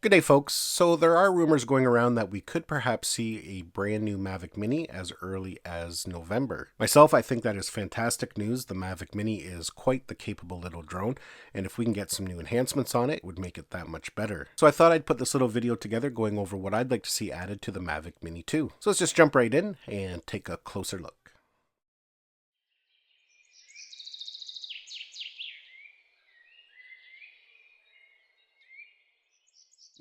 Good day, folks. So there are rumors going around that we could perhaps see a brand new Mavic Mini as early as November. Myself, I think that is fantastic news. The Mavic Mini is quite the capable little drone, and if we can get some new enhancements on it, it would make it that much better. So I thought I'd put this little video together going over what I'd like to see added to the Mavic Mini 2. So let's just jump right in and take a closer look.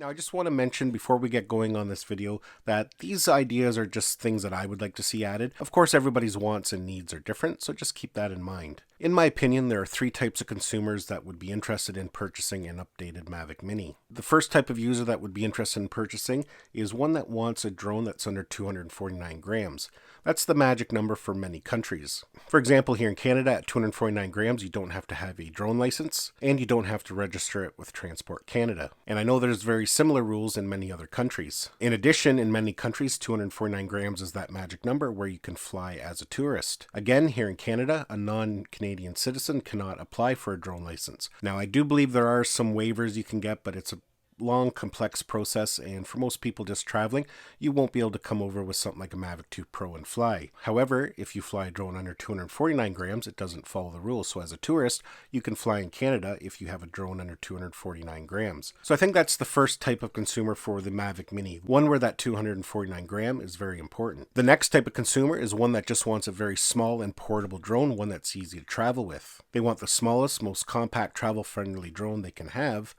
Now, I just want to mention before we get going on this video that these ideas are just things that I would like to see added. Of course, everybody's wants and needs are different, so just keep that in mind. In my opinion, there are three types of consumers that would be interested in purchasing an updated Mavic Mini. The first type of user that would be interested in purchasing is one that wants a drone that's under 249 grams. That's the magic number for many countries. For example, here in Canada at 249 grams, you don't have to have a drone license, and you don't have to register it with Transport Canada. And I know there's very similar rules in many other countries. In addition, in many countries, 249 grams is that magic number where you can fly as a tourist. Again, here in Canada, a non-Canadian citizen cannot apply for a drone license. Now, I do believe there are some waivers you can get, but it's a long, complex process, and for most people just traveling, you won't be able to come over with something like a Mavic 2 Pro and fly. However, if you fly a drone under 249 grams, it doesn't follow the rules. So as a tourist, you can fly in Canada if you have a drone under 249 grams. So I think that's the first type of consumer for the Mavic Mini, one where that 249 gram is very important. The next type of consumer is one that just wants a very small and portable drone, one that's easy to travel with. They want the smallest, most compact, travel-friendly drone they can have,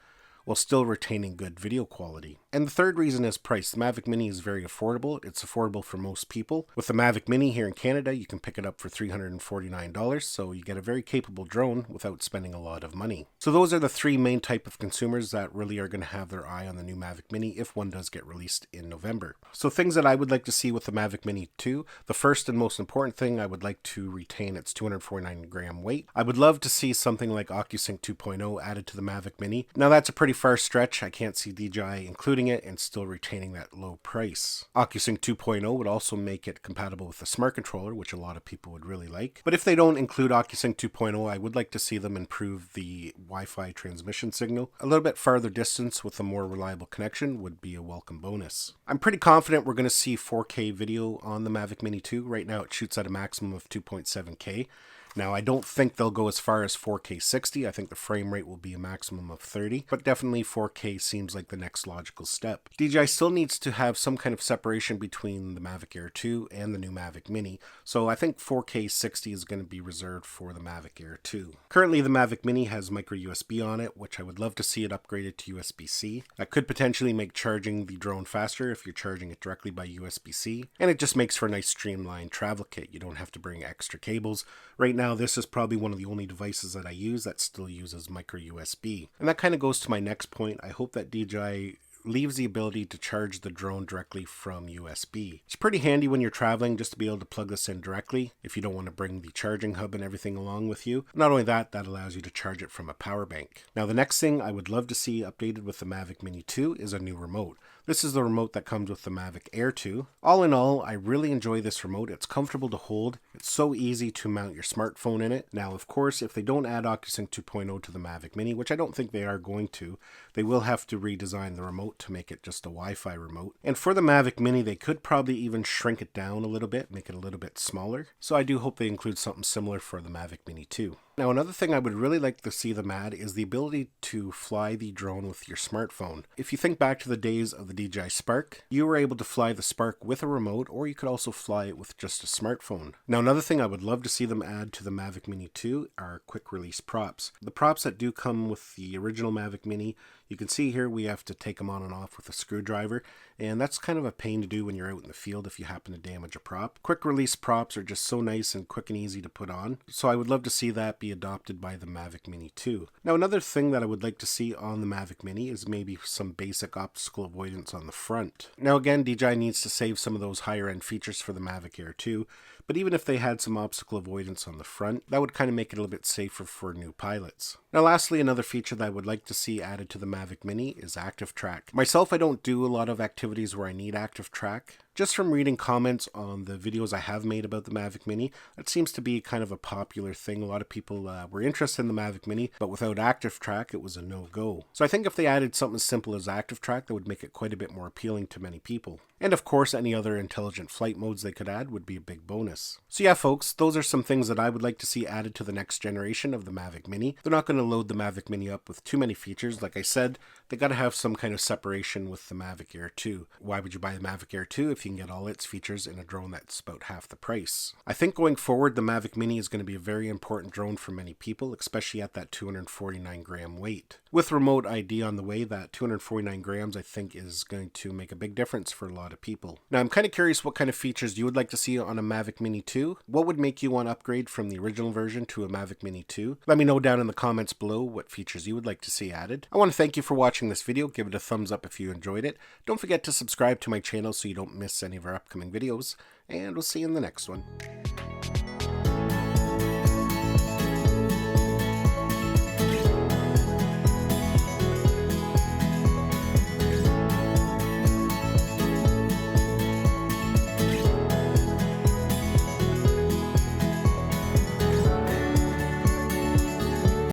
while still retaining good video quality. And the third reason is price. The Mavic Mini is very affordable. It's affordable for most people. With the Mavic Mini here in Canada, you can pick it up for $349, so you get a very capable drone without spending a lot of money. So those are the three main type of consumers that really are going to have their eye on the new Mavic Mini if one does get released in November. So things that I would like to see with the Mavic Mini 2, the first and most important thing, I would like to retain its 249 gram weight. I would love to see something like OcuSync 2.0 added to the Mavic Mini. Now that's a pretty far stretch. I can't see DJI including it and still retaining that low price. OcuSync 2.0 would also make it compatible with the smart controller, which a lot of people would really like. But if they don't include OcuSync 2.0, I would like to see them improve the Wi-Fi transmission signal. A little bit farther distance with a more reliable connection would be a welcome bonus. I'm pretty confident we're going to see 4K video on the Mavic Mini 2. Right now it shoots at a maximum of 2.7K. Now, I don't think they'll go as far as 4K 60. I think the frame rate will be a maximum of 30, but definitely 4K seems like the next logical step. DJI still needs to have some kind of separation between the Mavic Air 2 and the new Mavic Mini, so I think 4K 60 is going to be reserved for the Mavic Air 2. Currently, the Mavic Mini has micro USB on it, which I would love to see it upgraded to USB-C. That could potentially make charging the drone faster if you're charging it directly by USB-C, and it just makes for a nice streamlined travel kit. You don't have to bring extra cables. Right now, this is probably one of the only devices that I use that still uses micro USB. And that kind of goes to my next point. I hope that DJI leaves the ability to charge the drone directly from USB. It's pretty handy when you're traveling just to be able to plug this in directly if you don't want to bring the charging hub and everything along with you. Not only that, that allows you to charge it from a power bank. Now the next thing I would love to see updated with the Mavic Mini 2 is a new remote. This is the remote that comes with the Mavic Air 2. All in all, I really enjoy this remote. It's comfortable to hold. It's so easy to mount your smartphone in it. Now, of course, if they don't add OcuSync 2.0 to the Mavic Mini, which I don't think they are going to, they will have to redesign the remote to make it just a Wi-Fi remote. And for the Mavic Mini, they could probably even shrink it down a little bit, make it a little bit smaller. So I do hope they include something similar for the Mavic Mini 2. Now, another thing I would really like to see them add is the ability to fly the drone with your smartphone. If you think back to the days of the DJI Spark, you were able to fly the Spark with a remote, or you could also fly it with just a smartphone. Now, another thing I would love to see them add to the Mavic Mini 2 are quick release props. The props that do come with the original Mavic Mini, you can see here we have to take them on and off with a screwdriver, and that's kind of a pain to do when you're out in the field if you happen to damage a prop. Quick release props are just so nice and quick and easy to put on, so I would love to see that be adopted by the Mavic Mini 2. Now, another thing that I would like to see on the Mavic Mini is maybe some basic obstacle avoidance on the front. Now again, DJI needs to save some of those higher end features for the Mavic Air 2, but even if they had some obstacle avoidance on the front, that would kind of make it a little bit safer for new pilots. Now lastly, another feature that I would like to see added to the Mavic Mini is Active Track. Myself, I don't do a lot of activities where I need Active Track. Just from reading comments on the videos I have made about the Mavic Mini, that seems to be kind of a popular thing. A lot of people were interested in the Mavic Mini, but without Active Track, it was a no-go. So I think if they added something as simple as Active Track, that would make it quite a bit more appealing to many people. And of course, any other intelligent flight modes they could add would be a big bonus. So yeah, folks, those are some things that I would like to see added to the next generation of the Mavic Mini. They're not going to load the Mavic Mini up with too many features. Like I said, they got to have some kind of separation with the Mavic Air 2. Why would you buy the Mavic Air 2 if you can get all its features in a drone that's about half the price? I think going forward, the Mavic Mini is going to be a very important drone for many people, especially at that 249 gram weight. With remote ID on the way, that 249 grams I think is going to make a big difference for a lot of people. Now I'm kind of curious what kind of features you would like to see on a Mavic Mini 2. What would make you want to upgrade from the original version to a Mavic Mini 2? Let me know down in the comments below what features you would like to see added. I want to thank you for watching this video. Give it a thumbs up if you enjoyed it. Don't forget to subscribe to my channel so you don't miss any of our upcoming videos, and we'll see you in the next one.